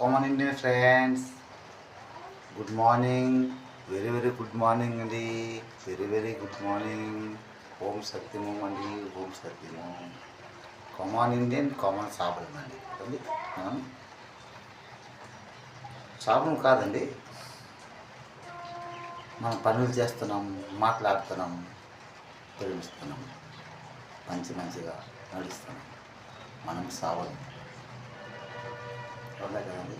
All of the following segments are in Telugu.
Common Indian friends, good morning. Very very good morning అండి. Very very good morning. ఓం సత్యము అండి. ఓం సత్యము. కామన్ ఇండియన్ కామన్ సాబలం అండి. మనం సాబలం కాదండి, మనం పనులు చేస్తున్నాం, మాట్లాడుతున్నాం, ప్రేమిస్తున్నాం, మంచిగా నడుస్తున్నాం. మనం సాబలం అవునా కదండి.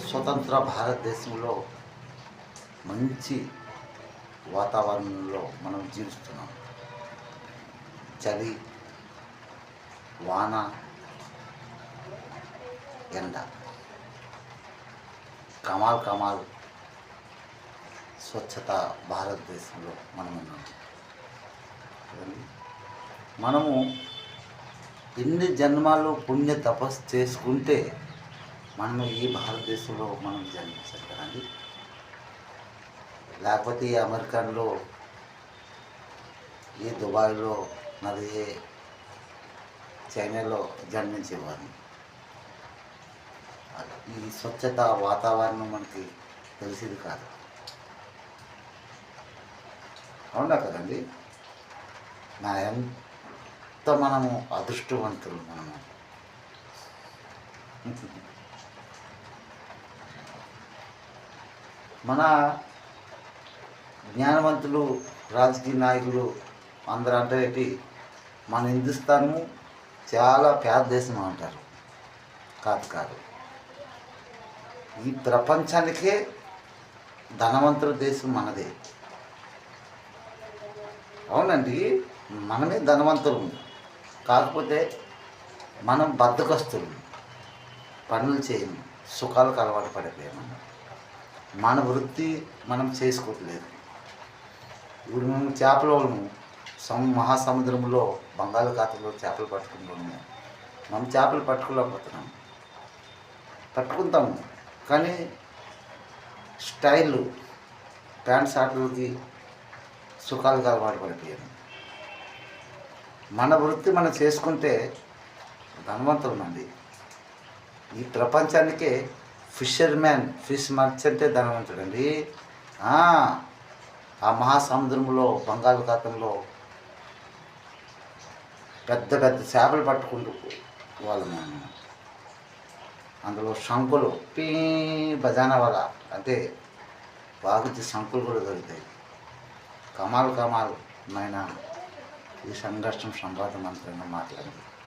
స్వతంత్ర భారతదేశంలో మంచి వాతావరణంలో మనం జీవిస్తున్నాం. చలి, వాన, ఎండ, కమాల్ స్వచ్ఛత భారతదేశంలో మనం ఉన్నాం. మనము ఎన్ని జన్మాలు పుణ్య తపస్సు చేసుకుంటే మనం ఈ భారతదేశంలో మనం జన్మించాలి కదండి. లేకపోతే ఈ అమెరికాలో, ఈ దుబాయ్లో, మరి చైనాలో జన్మించేవారు. ఈ స్వచ్ఛత వాతావరణం మనకి తెలిసేది కాదు. అవునా కదండి. ఎంత మనము అదృష్టవంతులు మనము. మన జ్ఞానవంతులు, రాజకీయ నాయకులు అందరూ అంటే మన హిందుస్థాను చాలా పేద దేశం అంటారు. కాదు, ఈ ప్రపంచానికే ధనవంతుల దేశం మనదే. అవునండి, మనమే ధనవంతులు. కాకపోతే మనం బద్ధకస్తులు, పనులు చేయము, సుఖాలకు అలవాటు పడిపోయాము. మన వృత్తి మనం చేసుకోవట్లేదు. ఇప్పుడు మేము చేపలను మహాసముద్రంలో, బంగాళాఖాతంలో చేపలు పట్టుకుంటున్నాము. మనం చేపలు పట్టుకోలేకపోతున్నాము. పట్టుకుంటాము కానీ స్టైల్, ప్యాంట్ షార్ట్లకి సుఖాలకు అలవాటు పడిపోయాము. మన వృత్తి మనం చేసుకుంటే ధనవంతులండి. ఈ ప్రపంచానికే ఫిషర్మ్యాన్, ఫిష్ మర్చెంటే ధనవంతుడండి. ఆ మహాసముద్రంలో, బంగాళాఖాతంలో పెద్ద పెద్ద చేపలు పట్టుకుంటూ వాళ్ళము. అందులో శంకులు, బజానా వల్ల అంటే బాగుంచి శంకులు కూడా దొరుకుతాయి. కమాల్ మైన ఈ సంఘర్షణ సంవాదం అంతా మాట్లాడింది.